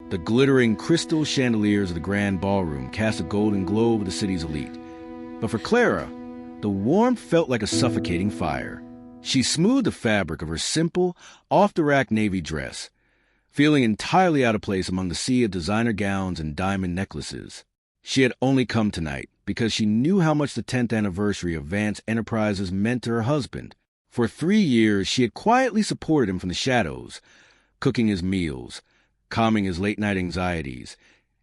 The glittering crystal chandeliers of the grand ballroom cast a golden glow over the city's elite. But for Clara, the warmth felt like a suffocating fire. She smoothed the fabric of her simple, off-the-rack navy dress, feeling entirely out of place among the sea of designer gowns and diamond necklaces. She had only come tonight because she knew how much the 10th anniversary of Vance Enterprises meant to her husband. For 3 years, she had quietly supported him from the shadows, cooking his meals, calming his late-night anxieties,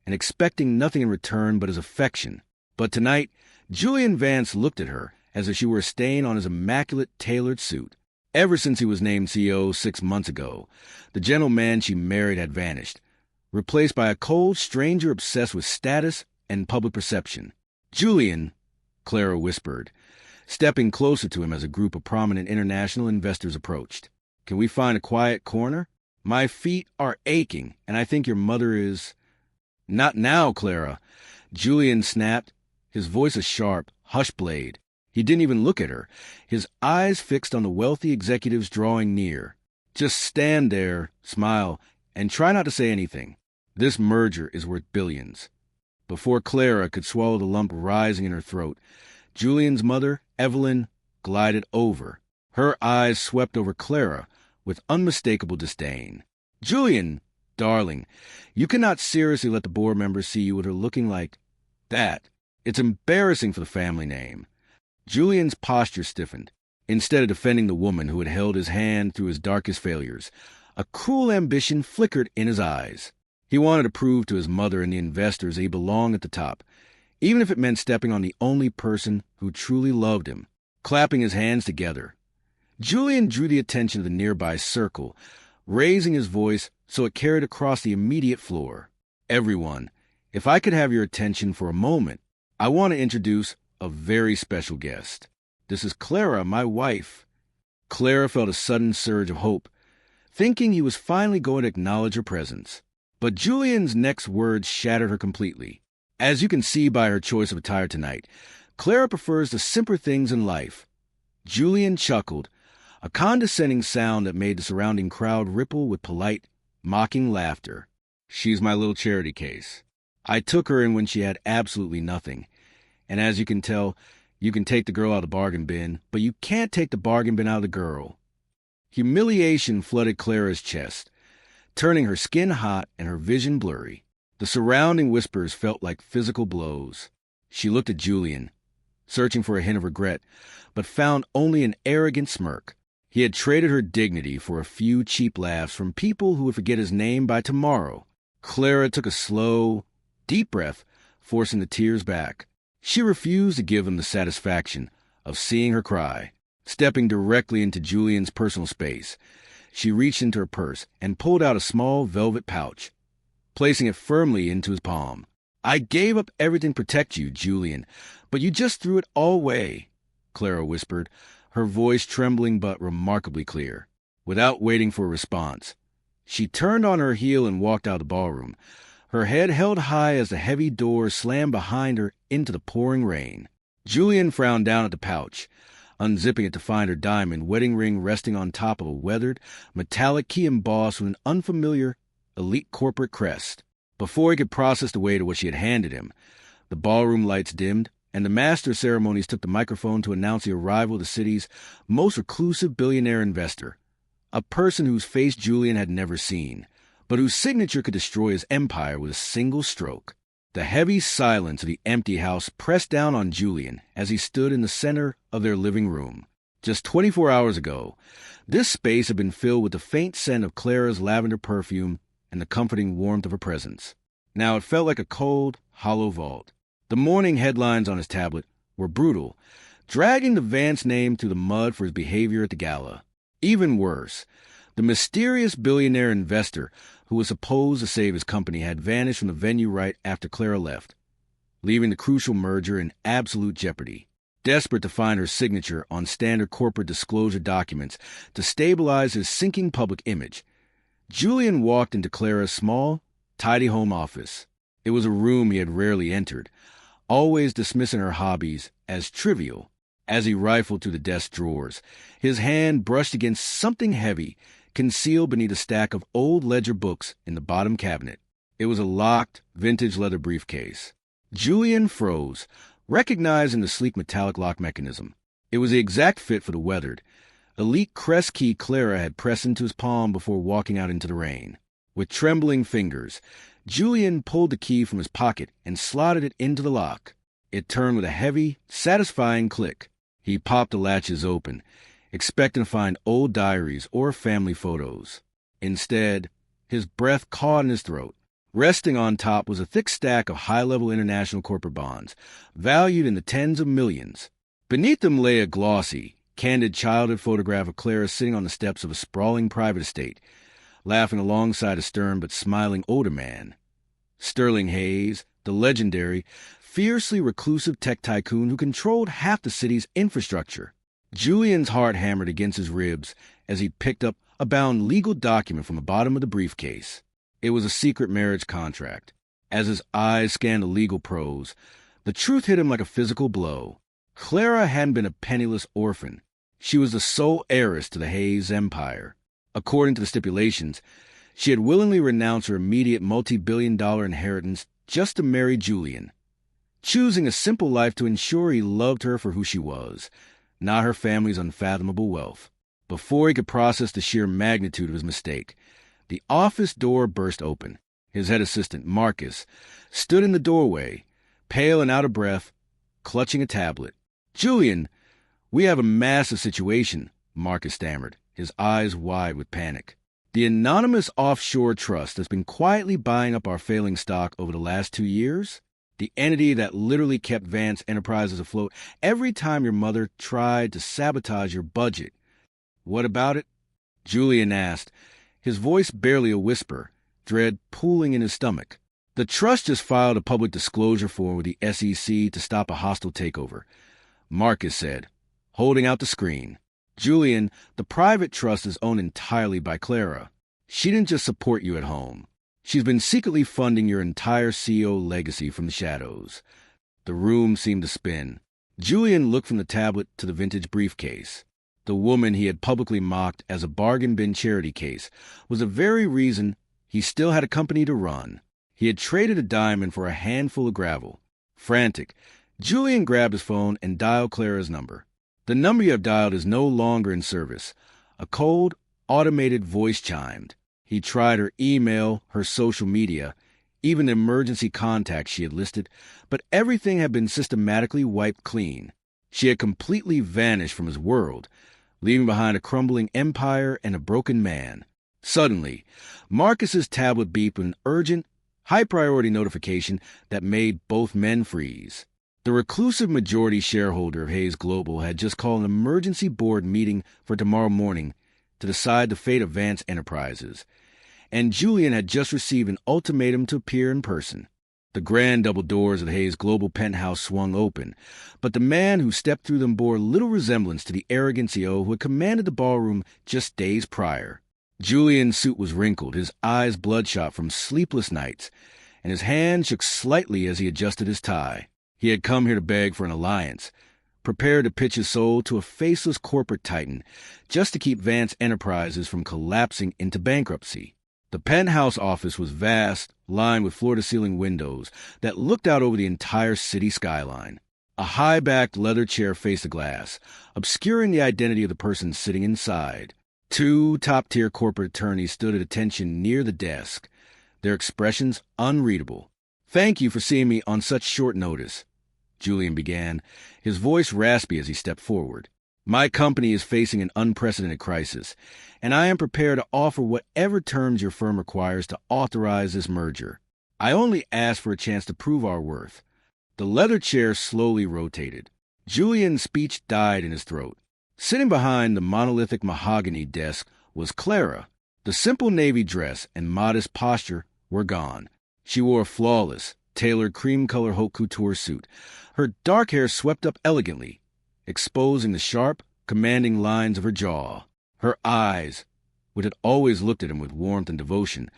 and expecting nothing in return but his affection. But tonight, Julian Vance looked at her as if she were a stain on his immaculate tailored suit. Ever since he was named CEO 6 months ago, the gentleman she married had vanished, replaced by a cold stranger obsessed with status and public perception. "Julian," Clara whispered, stepping closer to him as a group of prominent international investors approached. "Can we find a quiet corner? My feet are aching, and I think your mother is—" "Not now, Clara," Julian snapped, his voice a sharp, hushed blade. He didn't even look at her, his eyes fixed on the wealthy executives drawing near. "Just stand there, smile, and try not to say anything. This merger is worth billions." Before Clara could swallow the lump rising in her throat, Julian's mother, Evelyn, glided over. Her eyes swept over Clara with unmistakable disdain. "Julian, darling, you cannot seriously let the board members see you with her looking like that. It's embarrassing for the family name." Julian's posture stiffened. Instead of defending the woman who had held his hand through his darkest failures, a cruel ambition flickered in his eyes. He wanted to prove to his mother and the investors that he belonged at the top, even if it meant stepping on the only person who truly loved him. Clapping his hands together, Julian drew the attention of the nearby circle, raising his voice so it carried across the immediate floor. "Everyone, if I could have your attention for a moment, I want to introduce a very special guest. This is Clara, my wife." Clara felt a sudden surge of hope, thinking he was finally going to acknowledge her presence. But Julian's next words shattered her completely. As you can see by her choice of attire tonight, Clara prefers the simpler things in life. Julian chuckled, a condescending sound that made the surrounding crowd ripple with polite, mocking laughter. "She's my little charity case. I took her in when she had absolutely nothing. And as you can tell, you can take the girl out of the bargain bin, but you can't take the bargain bin out of the girl." Humiliation flooded Clara's chest, turning her skin hot and her vision blurry. The surrounding whispers felt like physical blows. She looked at Julian, searching for a hint of regret, but found only an arrogant smirk. He had traded her dignity for a few cheap laughs from people who would forget his name by tomorrow. Clara took a slow, deep breath, forcing the tears back. She refused to give him the satisfaction of seeing her cry. Stepping directly into Julian's personal space, she reached into her purse and pulled out a small velvet pouch, placing it firmly into his palm. "I gave up everything to protect you, Julian, but you just threw it all away," Clara whispered, her voice trembling but remarkably clear. Without waiting for a response, she turned on her heel and walked out of the ballroom, her head held high as the heavy door slammed behind her into the pouring rain. Julian frowned down at the pouch, unzipping it to find her diamond wedding ring resting on top of a weathered, metallic key embossed with an unfamiliar, elite corporate crest. Before he could process the weight of what she had handed him, the ballroom lights dimmed, and the master of ceremonies took the microphone to announce the arrival of the city's most reclusive billionaire investor, a person whose face Julian had never seen, but whose signature could destroy his empire with a single stroke. The heavy silence of the empty house pressed down on Julian as he stood in the center of their living room. Just 24 hours ago, this space had been filled with the faint scent of Clara's lavender perfume and the comforting warmth of her presence. Now it felt like a cold, hollow vault. The morning headlines on his tablet were brutal, dragging the Vance name through the mud for his behavior at the gala. Even worse, the mysterious billionaire investor who was supposed to save his company had vanished from the venue right after Clara left, leaving the crucial merger in absolute jeopardy. Desperate to find her signature on standard corporate disclosure documents to stabilize his sinking public image, Julian walked into Clara's small, tidy home office. It was a room he had rarely entered, always dismissing her hobbies as trivial. As he rifled through the desk drawers, his hand brushed against something heavy, concealed beneath a stack of old ledger books in the bottom cabinet. It was a locked, vintage leather briefcase. Julian froze, recognizing the sleek metallic lock mechanism. It was the exact fit for the weathered, elite crest key Clara had pressed into his palm before walking out into the rain. With trembling fingers, Julian pulled the key from his pocket and slotted it into the lock. It turned with a heavy, satisfying click. He popped the latches open, expecting to find old diaries or family photos. Instead, his breath caught in his throat. Resting on top was a thick stack of high-level international corporate bonds, valued in the tens of millions. Beneath them lay a glossy, candid childhood photograph of Clara sitting on the steps of a sprawling private estate, laughing alongside a stern but smiling older man. Sterling Hayes, the legendary, fiercely reclusive tech tycoon who controlled half the city's infrastructure. Julian's heart hammered against his ribs as he picked up a bound legal document from the bottom of the briefcase. It was a secret marriage contract. As his eyes scanned the legal prose, the truth hit him like a physical blow. Clara hadn't been a penniless orphan. She was the sole heiress to the Hayes empire. According to the stipulations, she had willingly renounced her immediate multi-billion-dollar inheritance just to marry Julian, choosing a simple life to ensure he loved her for who she was, not her family's unfathomable wealth. Before he could process the sheer magnitude of his mistake, the office door burst open. His head assistant, Marcus, stood in the doorway, pale and out of breath, clutching a tablet. "Julian, we have a massive situation," Marcus stammered, his eyes wide with panic. "The anonymous offshore trust that's been quietly buying up our failing stock over the last 2 years? The entity that literally kept Vance Enterprises afloat every time your mother tried to sabotage your budget. What about it?" Julian asked, his voice barely a whisper, dread pooling in his stomach. "The trust just filed a public disclosure form with the SEC to stop a hostile takeover," Marcus said, holding out the screen. "Julian, the private trust is owned entirely by Clara. She didn't just support you at home. She's been secretly funding your entire CEO legacy from the shadows." The room seemed to spin. Julian looked from the tablet to the vintage briefcase. The woman he had publicly mocked as a bargain bin charity case was the very reason he still had a company to run. He had traded a diamond for a handful of gravel. Frantic, Julian grabbed his phone and dialed Clara's number. "The number you have dialed is no longer in service." A cold, automated voice chimed. He tried her email, her social media, even the emergency contacts she had listed, but everything had been systematically wiped clean. She had completely vanished from his world, leaving behind a crumbling empire and a broken man. Suddenly, Marcus's tablet beeped with an urgent, high-priority notification that made both men freeze. The reclusive majority shareholder of Hayes Global had just called an emergency board meeting for tomorrow morning to decide the fate of Vance Enterprises, and Julian had just received an ultimatum to appear in person. The grand double doors of the Hayes Global penthouse swung open, but the man who stepped through them bore little resemblance to the arrogant CEO who had commanded the ballroom just days prior. Julian's suit was wrinkled, his eyes bloodshot from sleepless nights, and his hand shook slightly as he adjusted his tie. He had come here to beg for an alliance, prepared to pitch his soul to a faceless corporate titan, just to keep Vance Enterprises from collapsing into bankruptcy. The penthouse office was vast, lined with floor-to-ceiling windows that looked out over the entire city skyline. A high-backed leather chair faced the glass, obscuring the identity of the person sitting inside. 2 top-tier corporate attorneys stood at attention near the desk, their expressions unreadable. "Thank you for seeing me on such short notice," Julian began, his voice raspy as he stepped forward. "My company is facing an unprecedented crisis, and I am prepared to offer whatever terms your firm requires to authorize this merger. I only ask for a chance to prove our worth." The leather chair slowly rotated. Julian's speech died in his throat. Sitting behind the monolithic mahogany desk was Clara. The simple navy dress and modest posture were gone. She wore a flawless, tailored cream-color haute couture suit, her dark hair swept up elegantly, exposing the sharp, commanding lines of her jaw. Her eyes, which had always looked at him with warmth and devotion,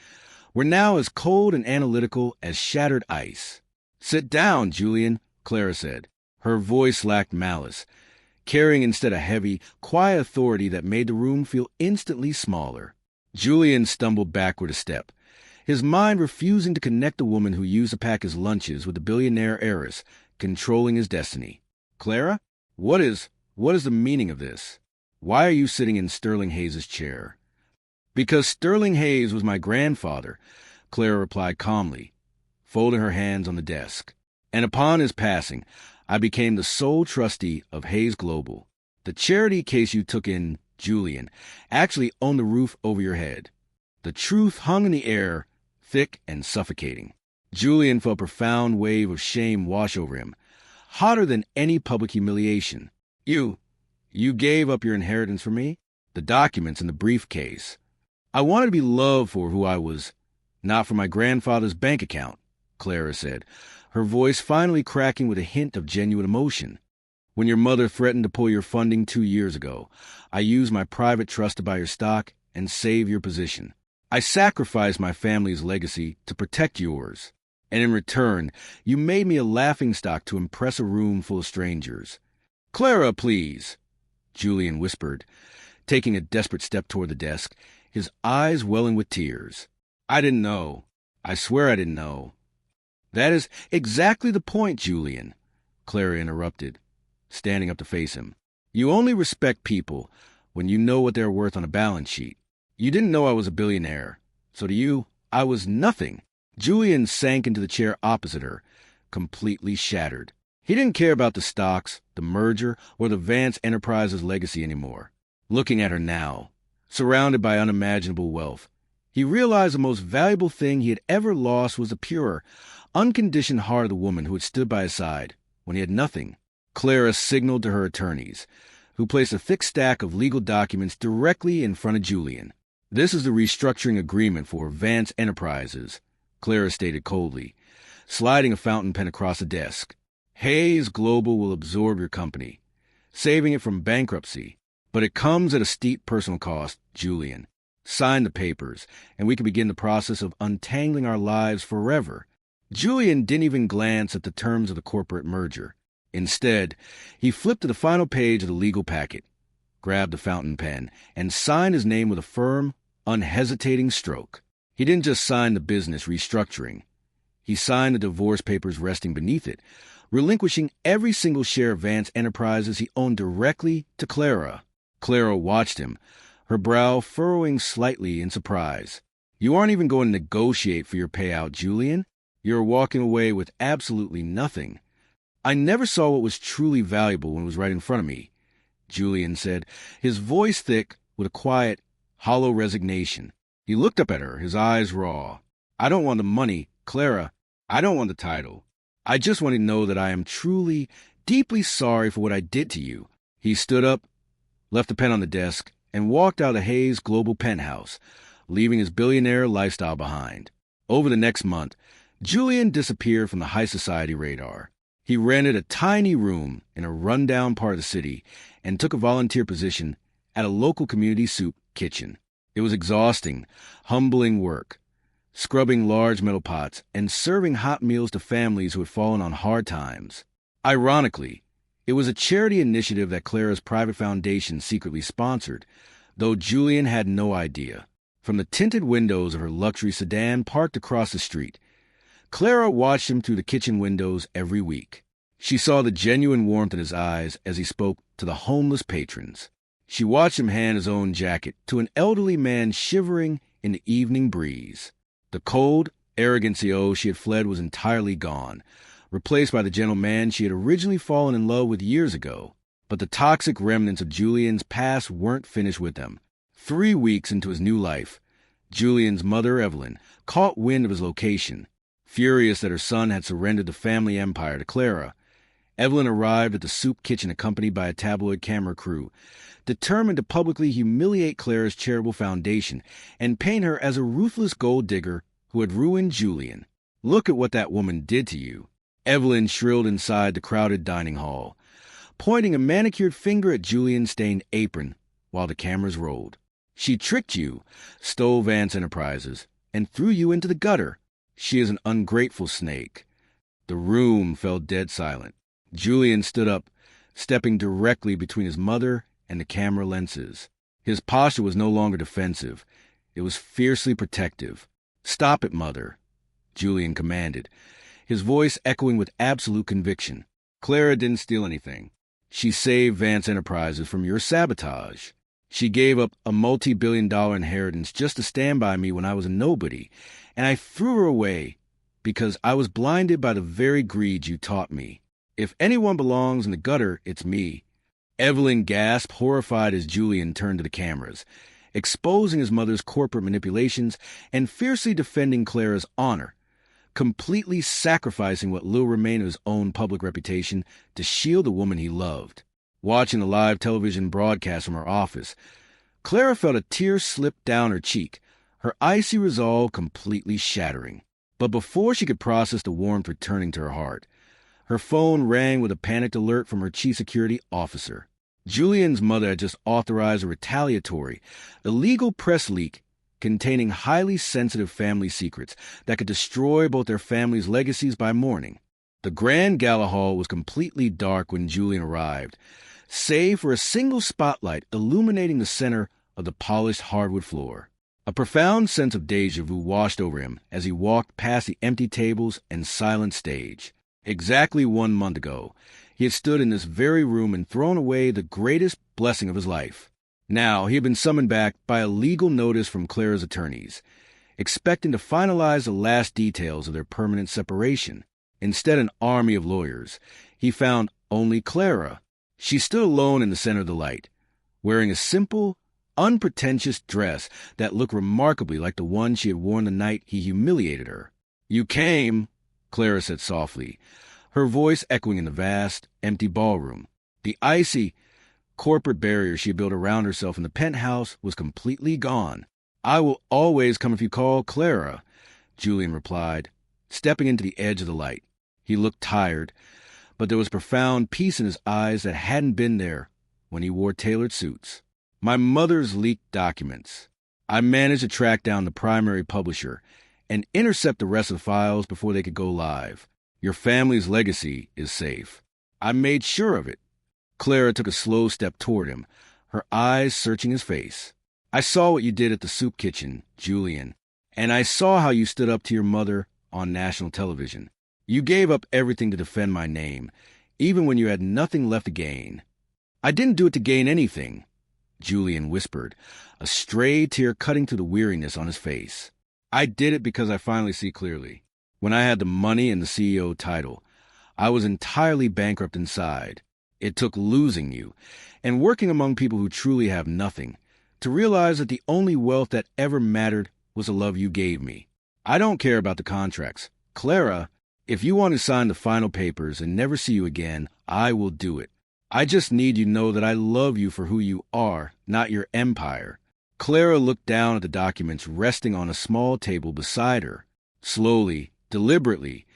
were now as cold and analytical as shattered ice. "Sit down, Julian," Clara said. Her voice lacked malice, carrying instead a heavy, quiet authority that made the room feel instantly smaller. Julian stumbled backward a step, his mind refusing to connect the woman who used to pack his lunches with the billionaire heiress controlling his destiny. Clara, what is the meaning of this? Why are you sitting in Sterling Hayes' chair? Because Sterling Hayes was my grandfather, Clara replied calmly, folding her hands on the desk. And upon his passing, I became the sole trustee of Hayes Global. The charity case you took in, Julian, actually owned the roof over your head. The truth hung in the air, thick and suffocating. Julian felt a profound wave of shame wash over him, hotter than any public humiliation. You gave up your inheritance for me? The documents and the briefcase. I wanted to be loved for who I was, not for my grandfather's bank account, Clara said, her voice finally cracking with a hint of genuine emotion. When your mother threatened to pull your funding 2 years ago, I used my private trust to buy your stock and save your position. I sacrificed my family's legacy to protect yours. And in return, you made me a laughingstock to impress a room full of strangers. Clara, please, Julian whispered, taking a desperate step toward the desk, his eyes welling with tears. I didn't know. I swear I didn't know. That is exactly the point, Julian, Clara interrupted, standing up to face him. You only respect people when you know what they're worth on a balance sheet. You didn't know I was a billionaire, so to you, I was nothing. Julian sank into the chair opposite her, completely shattered. He didn't care about the stocks, the merger, or the Vance Enterprises legacy anymore. Looking at her now, surrounded by unimaginable wealth, he realized the most valuable thing he had ever lost was the pure, unconditioned heart of the woman who had stood by his side when he had nothing. Clara signaled to her attorneys, who placed a thick stack of legal documents directly in front of Julian. This is the restructuring agreement for Vance Enterprises, Clara stated coldly, sliding a fountain pen across the desk. Hayes Global will absorb your company, saving it from bankruptcy, but it comes at a steep personal cost, Julian. Sign the papers, and we can begin the process of untangling our lives forever. Julian didn't even glance at the terms of the corporate merger. Instead, he flipped to the final page of the legal packet, grabbed the fountain pen, and signed his name with a firm, unhesitating stroke. He didn't just sign the business restructuring. He signed the divorce papers resting beneath it, relinquishing every single share of Vance Enterprises he owned directly to Clara. Clara watched him, her brow furrowing slightly in surprise. You aren't even going to negotiate for your payout, Julian. You're walking away with absolutely nothing. I never saw what was truly valuable when it was right in front of me, Julian said, his voice thick with a quiet, hollow resignation. He looked up at her, his eyes raw. I don't want the money, Clara. I don't want the title. I just want to know that I am truly, deeply sorry for what I did to you. He stood up, left the pen on the desk, and walked out of Hayes Global penthouse, leaving his billionaire lifestyle behind. Over the next month, Julian disappeared from the high society radar. He rented a tiny room in a rundown part of the city and took a volunteer position at a local community soup kitchen. It was exhausting, humbling work, scrubbing large metal pots and serving hot meals to families who had fallen on hard times. Ironically, it was a charity initiative that Clara's private foundation secretly sponsored, though Julian had no idea. From the tinted windows of her luxury sedan parked across the street, Clara watched him through the kitchen windows every week. She saw the genuine warmth in his eyes as he spoke to the homeless patrons. She watched him hand his own jacket to an elderly man shivering in the evening breeze. The cold, arrogant CO she had fled was entirely gone, replaced by the gentle man she had originally fallen in love with years ago. But the toxic remnants of Julian's past weren't finished with him. 3 weeks into his new life, Julian's mother, Evelyn, caught wind of his location. Furious that her son had surrendered the family empire to Clara, Evelyn arrived at the soup kitchen accompanied by a tabloid camera crew, determined to publicly humiliate Clara's charitable foundation and paint her as a ruthless gold digger who had ruined Julian. Look at what that woman did to you, Evelyn shrilled inside the crowded dining hall, pointing a manicured finger at Julian's stained apron while the cameras rolled. She tricked you, stole Vance Enterprises, and threw you into the gutter. She is an ungrateful snake. The room fell dead silent. Julian stood up, stepping directly between his mother and the camera lenses. His posture was no longer defensive. It was fiercely protective. "Stop it, Mother," Julian commanded, his voice echoing with absolute conviction. "Clara didn't steal anything. She saved Vance Enterprises from your sabotage. She gave up a multi-billion-dollar inheritance just to stand by me when I was a nobody, and I threw her away because I was blinded by the very greed you taught me. If anyone belongs in the gutter, it's me." Evelyn gasped, horrified as Julian turned to the cameras, exposing his mother's corporate manipulations and fiercely defending Clara's honor, completely sacrificing what little remained of his own public reputation to shield the woman he loved. Watching the live television broadcast from her office, Clara felt a tear slip down her cheek, her icy resolve completely shattering. But before she could process the warmth returning to her heart, her phone rang with a panicked alert from her chief security officer. Julian's mother had just authorized a retaliatory, illegal press leak containing highly sensitive family secrets that could destroy both their family's legacies by morning. The grand gala hall was completely dark when Julian arrived, save for a single spotlight illuminating the center of the polished hardwood floor. A profound sense of déjà vu washed over him as he walked past the empty tables and silent stage. Exactly 1 month ago, he had stood in this very room and thrown away the greatest blessing of his life. Now he had been summoned back by a legal notice from Clara's attorneys, expecting to finalize the last details of their permanent separation. Instead, an army of lawyers. He found only Clara. She stood alone in the center of the light, wearing a simple, unpretentious dress that looked remarkably like the one she had worn the night he humiliated her. "You came," Clara said softly, her voice echoing in the vast, empty ballroom. The icy, corporate barrier she had built around herself in the penthouse was completely gone. "I will always come if you call, Clara," Julian replied, stepping into the edge of the light. He looked tired, but there was profound peace in his eyes that hadn't been there when he wore tailored suits. "My mother's leaked documents. I managed to track down the primary publisher and intercept the rest of the files before they could go live. Your family's legacy is safe. I made sure of it." Clara took a slow step toward him, her eyes searching his face. "I saw what you did at the soup kitchen, Julian, and I saw how you stood up to your mother on national television. You gave up everything to defend my name, even when you had nothing left to gain." "I didn't do it to gain anything," Julian whispered, a stray tear cutting through the weariness on his face. "I did it because I finally see clearly. When I had the money and the CEO title, I was entirely bankrupt inside. It took losing you and working among people who truly have nothing to realize that the only wealth that ever mattered was the love you gave me. I don't care about the contracts. Clara, if you want to sign the final papers and never see you again, I will do it. I just need you to know that I love you for who you are, not your empire." Clara looked down at the documents resting on a small table beside her. Slowly, deliberately,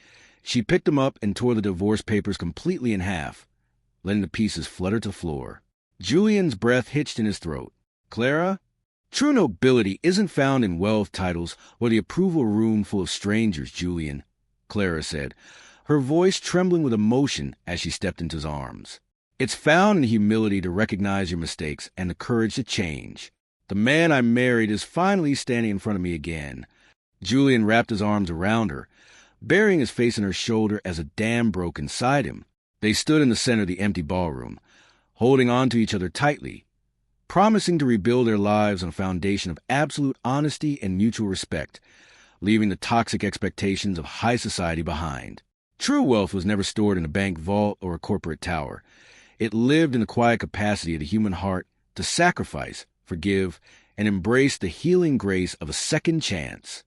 she picked them up and tore the divorce papers completely in half, letting the pieces flutter to the floor. Julian's breath hitched in his throat. "Clara, true nobility isn't found in wealth, titles, or the approval room full of strangers, Julian," Clara said, her voice trembling with emotion as she stepped into his arms. "It's found in the humility to recognize your mistakes and the courage to change. The man I married is finally standing in front of me again." Julian wrapped his arms around her, burying his face in her shoulder as a dam broke inside him. They stood in the center of the empty ballroom, holding on to each other tightly, promising to rebuild their lives on a foundation of absolute honesty and mutual respect, leaving the toxic expectations of high society behind. True wealth was never stored in a bank vault or a corporate tower. It lived in the quiet capacity of the human heart to sacrifice, forgive, and embrace the healing grace of a second chance.